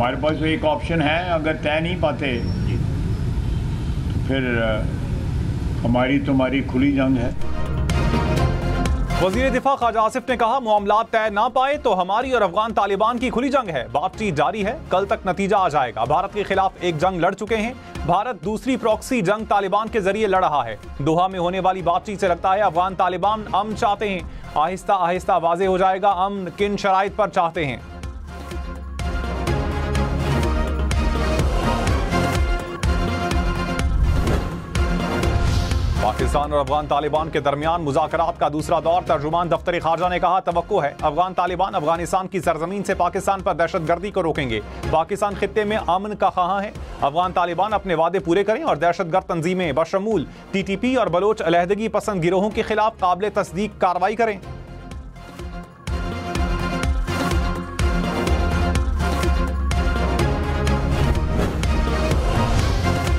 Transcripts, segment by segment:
हमारे पास तो एक ऑप्शन है, अगर तय नहीं पाते तो फिर हमारी तुम्हारी खुली जंग है। वज़ीर दिफा ख्वाजा आसिफ ने कहा, मामलात तय ना पाए तो हमारी और अफगान तालिबान की खुली जंग है। बातचीत जारी है, कल तक नतीजा आ जाएगा। भारत के खिलाफ एक जंग लड़ चुके हैं, भारत दूसरी प्रॉक्सी जंग तालिबान के जरिए लड़ रहा है। दोहा में होने वाली बातचीत से लगता है अफगान तालिबान अमन चाहते हैं। आहिस्ता आहिस्ता वाज़ेह हो जाएगा अमन किन शराइत पर चाहते हैं। पाकिस्तान और अफगान तालिबान के दरमियान मुज़ाकरात का दूसरा दौर। तर्जुमान दफ्तर खारजा ने कहा, तवक्को है अफगान तालिबान अफगानिस्तान की सरजमीन से पाकिस्तान पर दहशतगर्दी को रोकेंगे। पाकिस्तान खित्ते में अमन का ख़्वाह है। अफगान तालिबान अपने वादे पूरे करें और दहशतगर्द तंजीमें बशमूल TTP और बलोच अलहदगी पसंद गिरोहों के खिलाफ काबिल तस्दीक कार्रवाई करें।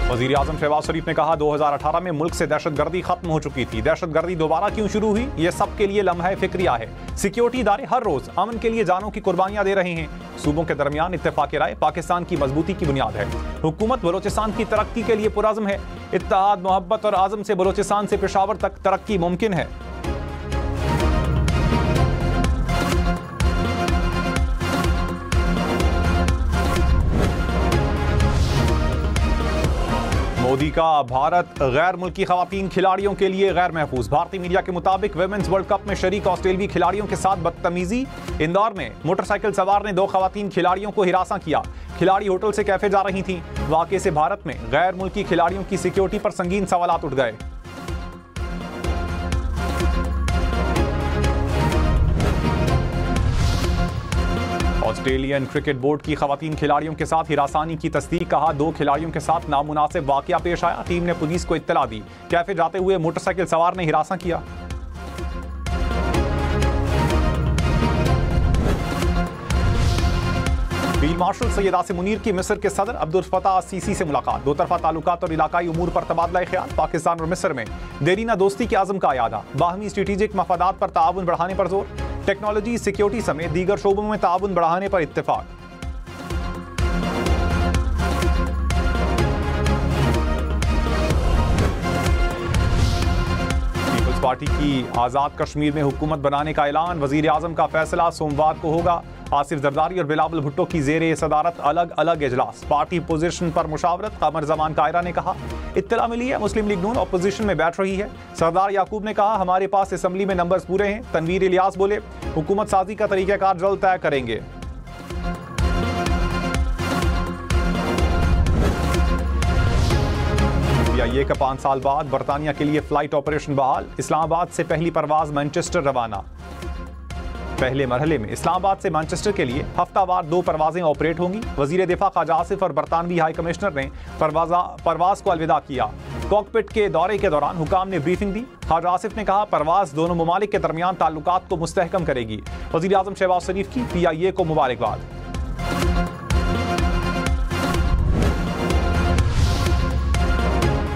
वज़ीर आज़म शहबाज शरीफ ने कहा, 2018 में मुल्क से दहशतगर्दी खत्म हो चुकी थी। दहशतगर्दी दोबारा क्यों शुरू हुई, ये सबके लिए लम्हा फिक्रिया है। सिक्योरिटी इदारे हर रोज अमन के लिए जानों की कुर्बानियां दे रहे हैं। सूबों के दरमियान इत्तेफाक राय पाकिस्तान की मजबूती की बुनियाद है। हुकूमत बलोचिस्तान की तरक्की के लिए पुरअज़्म है। इत्तेहाद, मोहब्बत और आज़म से बलोचिस्तान से पेशावर तक तरक्की मुमकिन है। मोदी का भारत गैर मुल्की खवातीन खिलाड़ियों के लिए गैर महफूज। भारतीय मीडिया के मुताबिक विमेंस वर्ल्ड कप में शरीक ऑस्ट्रेलियाई खिलाड़ियों के साथ बदतमीजी। इंदौर में मोटरसाइकिल सवार ने 2 खवातीन खिलाड़ियों को हिरासा किया। खिलाड़ी होटल से कैफे जा रही थीं। वाक़े से भारत में गैर मुल्की खिलाड़ियों की सिक्योरिटी पर संगीन सवालात उठ गए। ऑस्ट्रेलियन क्रिकेट बोर्ड की खवातीन खिलाड़ियों के साथ हिरासानी की तस्दीक। कहा, 2 खिलाड़ियों के साथ नामुनासिब वाकया पेश आया। टीम ने पुलिस को इत्तला दी। कैफे जाते हुए मोटरसाइकिल सवार ने हिरासा किया। फील्ड मार्शल सैयद आसिम मुनीर की मिस्र के सदर अब्दुल फताह सीसी से मुलाकात। 2 तरफा ताल्लुकात और इलाकाई उमूर पर तबादला ख्याल। पाकिस्तान और मिस्र में देरीना दोस्ती के आज़म का यादा। बाहमी स्ट्रेटेजिक मफादात पर ताउन बढ़ाने पर जोर। टेक्नोलॉजी, सिक्योरिटी समेत दीगर शोबों में ताउन बढ़ाने पर इत्तेफाक। पीपल्स पार्टी की आज़ाद कश्मीर में हुकूमत बनाने का ऐलान। वज़ीर आज़म का फैसला सोमवार को होगा। आसिफ जरदारी और बिलावल भुट्टो की ज़ेरे सदारत अलग अलग इजलास। पार्टी पोजीशन पर मुशावरत। कमर जमान कायरा ने कहा, इत्तला मिली है मुस्लिम लीग नून अपोजिशन में बैठ रही है। सरदार याकूब ने कहा, हमारे पास असम्बली में नंबर्स पूरे हैं। तनवीर इलियास बोले, हुकूमत साजी का तरीक़ाकार जल्द तय करेंगे। PIA का 5 साल बाद बरतानिया के लिए फ्लाइट ऑपरेशन बहाल। इस्लामाबाद से पहली परवाज मैनचेस्टर रवाना। पहले मरहले में इस्लामाबाद से मैनचेस्टर के लिए हफ्तावार 2 परवाजें ऑपरेट होंगी। वजीर दिफा ख्वाजा आसिफ और बरतानवी हाई कमिश्नर ने परवाज को अलविदा किया। कॉकपिट के दौरे के दौरान हुकाम ने ब्रीफिंग दी। ख्वाजा आसिफ ने कहा, परवाज दोनों ममालिक के दरमियान ताल्लुकात को मुस्तहकम करेगी। वजीर आज़म शहबाज शरीफ की PIA को मुबारकबाद।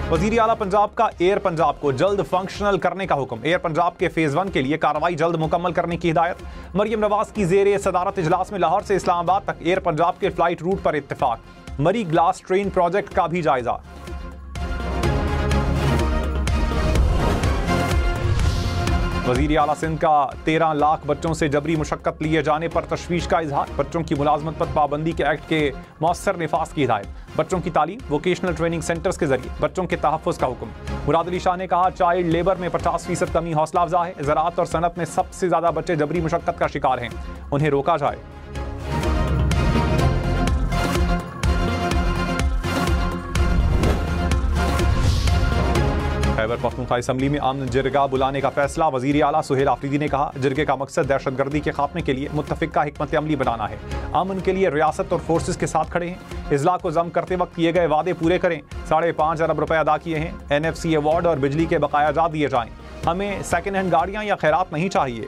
वज़ीर आला पंजाब का एयर पंजाब को जल्द फंक्शनल करने का हुक्म। एयर पंजाब के फेज 1 के लिए कार्रवाई जल्द मुकम्मल करने की हिदायत। मरियम नवाज की ज़ेरे सदारत इजलास में लाहौर से इस्लामाबाद तक एयर पंजाब के फ्लाइट रूट पर इत्तेफाक। मरी ग्लास ट्रेन प्रोजेक्ट का भी जायजा। वज़ीर आला सिंध का 13 लाख बच्चों से जबरी मुशक्कत लिए जाने पर तशवीश का इजहार। बच्चों की मुलाजमत पर पाबंदी के एक्ट के मौसर निफाज की हिदायत। बच्चों की तालीम वोकेशनल ट्रेनिंग सेंटर्स के जरिए बच्चों के तहफ़्फ़ुज़ का हुक्म। मुराद अली शाह ने कहा, चाइल्ड लेबर में 50% कमी हौसला अफजा है। ज़राअत और सनत में सबसे ज़्यादा बच्चे जबरी मुशक्कत का शिकार हैं, उन्हें रोका जाए। खैबर पख्तूनख्वा असम्बली में अमन जिरगा बुलाने का फैसला। वज़ीर आला सुहेल आफरीदी ने कहा, जिरगे का मकसद दहशतगर्दी के खात्मे के लिए मुत्तफ़िका हिकमत अमली बनाना है। अमन के लिए रियासत और फोर्सेस के साथ खड़े हैं। इजला को जम करते वक्त किए गए वादे पूरे करें। 5.5 अरब रुपए अदा किए हैं। NFC अवार्ड और बिजली के बकाया जात दिए जाएं। हमें सेकेंड हैंड गाड़ियाँ या खैरात नहीं चाहिए।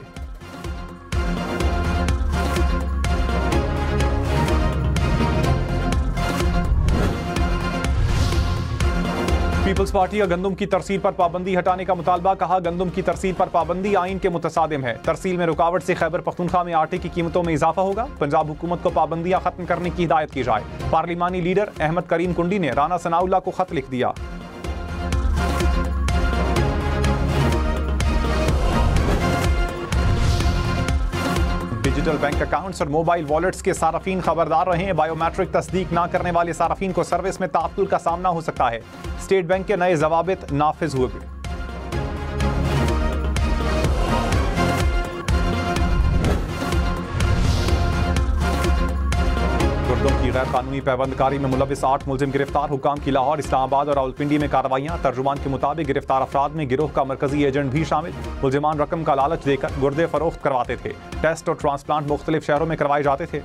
पीपल्स पार्टी का गंदम की तरसील पर पाबंदी हटाने का मुतालबा। कहा, गंदम की तरसील पर पाबंदी आइन के मुतसादिम है। तरसील में रुकावट से खैबर पख्तूनख्वा में आटे की कीमतों में इजाफा होगा। पंजाब हुकूमत को पाबंदियां खत्म करने की हिदायत की जाए। पार्लिमानी लीडर अहमद करीम कुंडी ने राना सनाउल्लाह को खत लिख दिया। डिजिटल बैंक अकाउंट्स और मोबाइल वॉलेट्स के सार्फिन खबरदार रहें। बायोमेट्रिक तस्दीक न करने वाले सार्फिन को सर्विस में तात्तुल का सामना हो सकता है। स्टेट बैंक के नए ज़वाबित नाफिज हुए। गुर्दों की गैर कानूनी पैबंदकारी में मुलविस 8 मुलजिम गिरफ्तार। हुकाम की लाहौर, इस्लामाबाद और रावलपिंडी में कार्रवाइयां। तर्जुमान के मुताबिक गिरफ्तार अफराद में गिरोह का मरकजी एजेंट भी शामिल। मुलजिमान रकम का लालच देकर गुर्दे फरोख्त करवाते थे। टेस्ट और ट्रांसप्लांट मुख्तलिफ शहरों में करवाए जाते थे।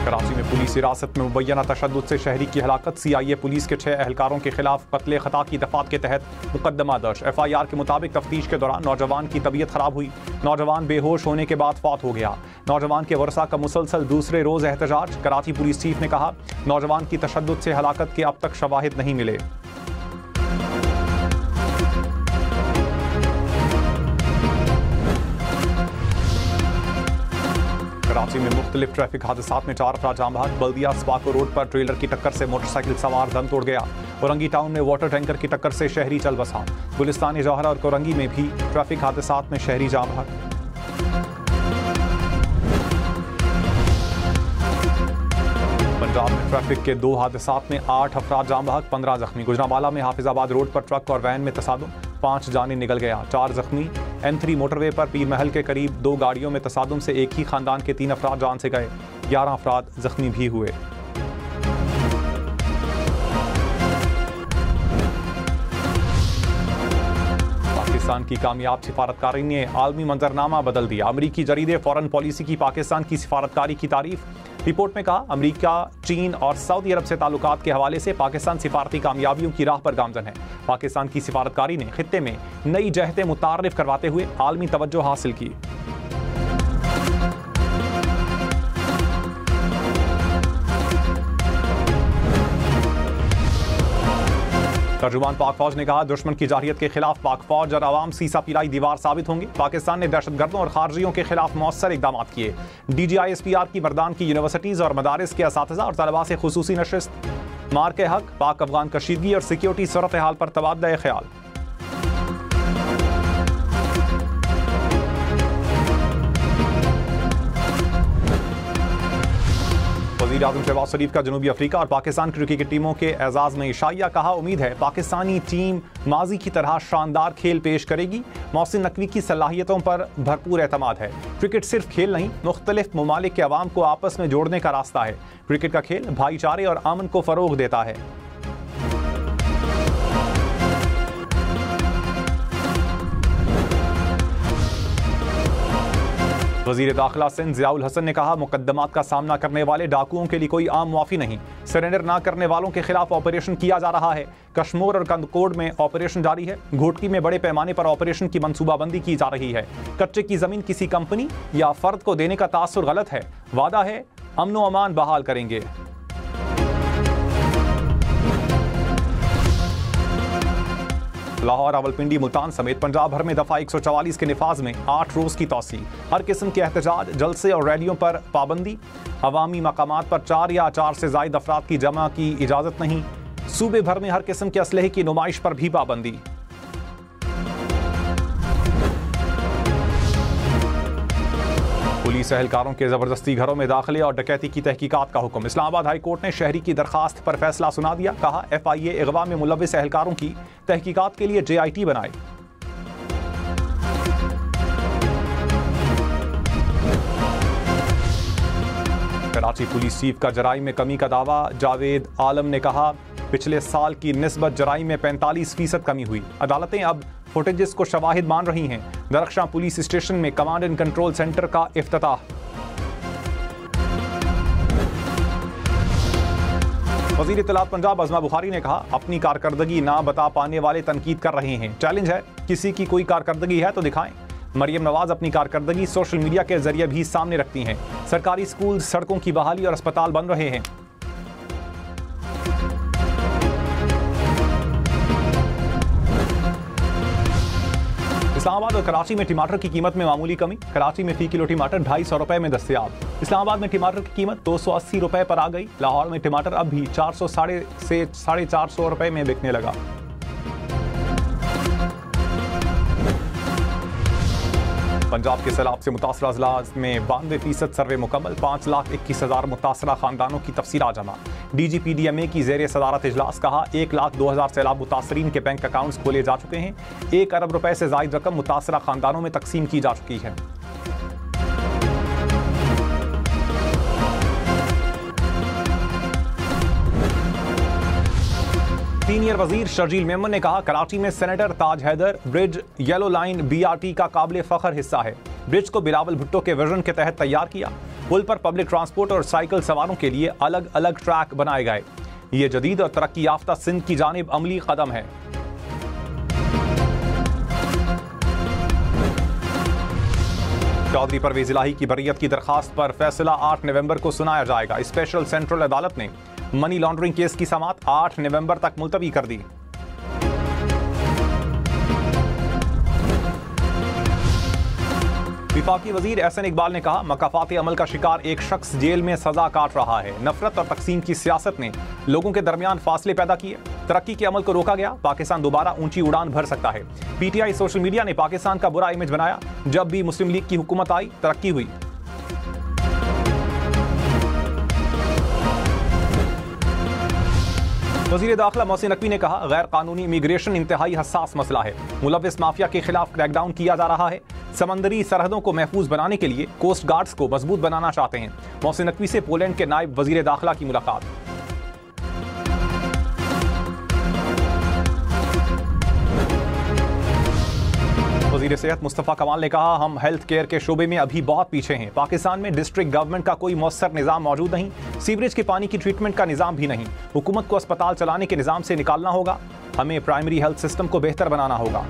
कराची में पुलिस हिरासत में मुबैना तशद्दुद से शहरी की हलाकत। CIA पुलिस के 6 एहलकारों के खिलाफ कत्ले खता की दफात के तहत मुकदमा दर्ज। FIR के मुताबिक तफ्तीश के दौरान नौजवान की तबीयत खराब हुई। नौजवान बेहोश होने के बाद फौत हो गया। नौजवान के वरसा का मुसलसल दूसरे रोज एहतजाज। कराची पुलिस चीफ ने कहा, नौजवान की तशद्दुद से हलाकत के अब तक शवाहिद नहीं मिले। कराची में मुख्तलिफ ट्रैफिक हादसात में 4 अफराद जाम बहक। बल्दिया स्पाको रोड पर ट्रेलर की टक्कर से मोटरसाइकिल सवार दम तोड़ गया। कोरंगी टाउन में वाटर टैंकर की टक्कर से शहरी चल बसा। गुलिस्तान जौहरा और कोरंगी में भी ट्रैफिक हादसात में शहरी जाम बहक। पंजाब में ट्रैफिक के 2 हादसात में 8 अफराद जाम बहक, 15 जख्मी। गुजरांवाला में हाफिजाबाद रोड पर ट्रक और वैन में तसादुम, 5 जाने निकल गया, 4 जख्मी। M3 मोटरवे पर पीर महल के करीब 2 गाड़ियों में तसादुम से एक ही खानदान के 3 अफराद जान से गए, 11 अफराद जख्मी भी हुए। पाकिस्तान की कामयाब सिफारतकारी ने आलमी मंजरनामा बदल दिया। अमरीकी जरीदे फॉरेन पॉलिसी की पाकिस्तान की सिफारतकारी की तारीफ। रिपोर्ट में कहा, अमेरिका, चीन और सऊदी अरब से ताल्लुकात के हवाले से पाकिस्तान सिफारती कामयाबियों की राह पर गामजन है। पाकिस्तान की सिफारतकारी ने खित्ते में नई जहतें मुतारिफ करवाते हुए आलमी तवज्जो हासिल की। तर्जुमान पाक फौज ने कहा, दुश्मन की जाहिरियत के खिलाफ पाक फौज और अवाम सीसा पिलाई दीवार साबित होंगे। पाकिस्तान ने दहशतगर्दों और खारजियों के खिलाफ मौसर इकदाम किए। DGISPR की मर्दान की यूनिवर्सिटीज और मदारिस के असातिज़ा और तलबा से खुसूसी नशिस्त। मार के हक, पाक अफगान कशीदगी और सिक्योरिटी सूरत हाल पर तबादला ख्याल। वज़ीर आज़म शहबाज शरीफ का जनूबी अफ्रीका और पाकिस्तान की क्रिकेट टीमों के एजाज़ में इशाइया। कहा, उम्मीद है पाकिस्तानी टीम माजी की तरह शानदार खेल पेश करेगी। मोहसिन नकवी की सलाहियतों पर भरपूर एतमाद है। क्रिकेट सिर्फ खेल नहीं, मुख्तलिफ ममालिक के अवाम को आपस में जोड़ने का रास्ता है। क्रिकेट का खेल भाईचारे और अमन को फ़रोग़ देता है। वज़ीर दाखिला सिंध ज़ियाउल हसन ने कहा, मुकद्दमात का सामना करने वाले डाकुओं के लिए कोई आम मुआफ़ी नहीं। सरेंडर ना करने वालों के खिलाफ ऑपरेशन किया जा रहा है। कश्मीर और कंदकोड में ऑपरेशन जारी है। घोटकी में बड़े पैमाने पर ऑपरेशन की मंसूबाबंदी की जा रही है। कच्चे की ज़मीन किसी कंपनी या फ़र्द को देने का तासुर गलत है। वादा है अमन व अमान बहाल करेंगे। लाहौर, रावलपिंडी, मुल्तान समेत पंजाब भर में दफ़ा 144 के निफाज में 8 रोज़ की तौसी। हर किस्म के एहतजाज, जलसे और रैलियों पर पाबंदी। अवामी मकामात पर 4 या 4 से ज़ायद अफराद की जमा की इजाज़त नहीं। सूबे भर में हर किस्म के असलहे की नुमाइश पर भी पाबंदी। पुलिस एहलकारों के ज़बरदस्ती घरों में दाखिले और डकैती की तहकीकात का हुक्म। इस्लामाबाद हाई कोर्ट ने शहरी की दरखास्त पर फैसला सुना दिया। कहा, FIA अगवा में मुलविस एहलकारों की तहकीकात के लिए JIT बनाए। कराची पुलिस चीफ का जराइम में कमी का दावा। जावेद आलम ने कहा, पिछले साल की निस्बत जराइम में 45% कमी हुई। अदालतें अब फुटेजेस को शवाहिद मान रही हैं। दरख्शां पुलिस स्टेशन में कमांड एंड कंट्रोल सेंटर का इफ्तिताह। वज़ीर इत्तलात पंजाब अज़मा बुखारी ने कहा, अपनी कारकर्दगी ना बता पाने वाले तनकीद कर रहे हैं। चैलेंज है, किसी की कोई कारकर्दगी है तो दिखाएं। मरियम नवाज अपनी कारकर्दगी सोशल मीडिया के जरिए भी सामने रखती हैं। सरकारी स्कूल, सड़कों की बहाली और अस्पताल बन रहे हैं। इस्लामाबाद और कराची में टमाटर की कीमत में मामूली कमी। कराची में फी किलो टमाटर 250 रुपए में दस्तयाब। इस्लामाबाद में टमाटर की कीमत 280 रुपए पर आ गई। लाहौर में टमाटर अब भी 400 से 450 रुपए में बिकने लगा। पंजाब के सैलाब से मुतासरा अजला में 92% सर्वे मुकम्मल। 5,21,000 मुतासरा खानदानों की तफसीलात जमा। DGPDMA की ज़ेर सदारत इजलास। कहा 1,02,000 सैलाब मुतासरीन के बैंक अकाउंट्स खोले जा चुके हैं। 1 अरब रुपए से ज़ायद रकम मुतासरा खानदानों में तकसीम की जा चुकी है। सीनियर वजीर शर्जील मेमन ने कहा कराची में senator Taj Haider bridge yellow line BRT का काबिल फख्र हिस्सा है। ब्रिज को बिलावल भुट्टो के विजन के तहत तैयार किया। पुल पर पब्लिक ट्रांसपोर्ट और साइकिल सवारों के लिए अलग अलग ट्रैक बनाए गए। ये जदीद और तरक्की याफ्ता सिंध की जानिब अमली कदम है। चौधरी परवेज इलाही की बरियत की दरखास्त पर फैसला 8 नवंबर को सुनाया जाएगा। स्पेशल सेंट्रल अदालत ने मनी लॉन्ड्रिंग केस की समाअत 8 नवंबर तक मुलतवी कर दी। विफाकी वजीर एहसन इकबाल ने कहा मकाफाती अमल का शिकार एक शख्स जेल में सजा काट रहा है। नफरत और तकसीम की सियासत ने लोगों के दरमियान फासले पैदा किए। तरक्की के अमल को रोका गया। पाकिस्तान दोबारा ऊंची उड़ान भर सकता है। PTI सोशल मीडिया ने पाकिस्तान का बुरा इमेज बनाया। जब भी मुस्लिम लीग की हुकूमत आई तरक्की हुई। वज़ीर दाखिला मोहसिन नकवी ने कहा गैर कानूनी इमिग्रेशन इंतहाई हसास मसला है। मुलव्विस माफिया के खिलाफ क्रैकडाउन किया जा रहा है। समंदरी सरहदों को महफूज बनाने के लिए कोस्ट गार्ड्स को मजबूत बनाना चाहते हैं। मोहसिन नकवी से पोलैंड के नायब वज़ीर दाखिला की मुलाकात। वज़ीर सेहत मुस्तफ़ा कमाल ने कहा हम हेल्थ केयर के शोबे में अभी बहुत पीछे हैं। पाकिस्तान में डिस्ट्रिक्ट गवर्नमेंट का कोई मौसर निज़ाम मौजूद नहीं। सीवरेज के पानी की ट्रीटमेंट का निज़ाम भी नहीं। हुकूमत को अस्पताल चलाने के निज़ाम से निकालना होगा। हमें प्राइमरी हेल्थ सिस्टम को बेहतर बनाना होगा।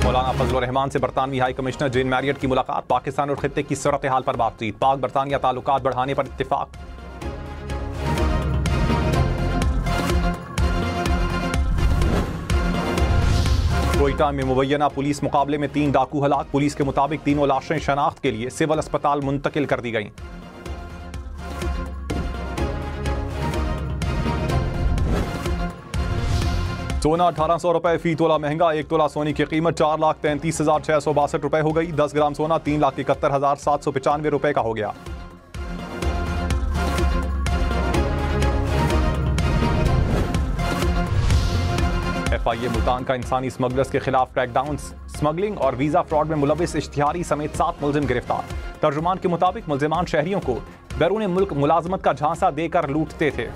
मौलाना फजलुर रहमान से बरतानवी हाई कमिश्नर जेन मैरियट की मुलाकात। पाकिस्तान और खित्ते की सूरत हाल पर बातचीत। पाक बरतानिया ताल्लुकात बढ़ाने पर इत्तिफाक। कोयटा में मुबैना पुलिस मुकाबले में 3 डाकू हलाक। पुलिस के मुताबिक तीनों लाशें शनाख्त के लिए सिविल अस्पताल मुंतकिल कर दी गईं। सोना 1800 रुपए फी तोला महंगा। 1 तोला सोने की कीमत 4,33,662 रुपए हो गई। 10 ग्राम सोना 3,71,795 रुपए का हो गया। FIA मुल्तान का इंसानी स्मगलर्स के खिलाफ क्रैकडाउन। स्मगलिंग और वीजा फ्रॉड में मुलविस इश्तिहारी समेत 7 मुलजिम गिरफ्तार। तर्जुमान के मुताबिक मुलजिमान शहरियों को बैरून मुल्क मुलाजमत का झांसा देकर लूटते थे।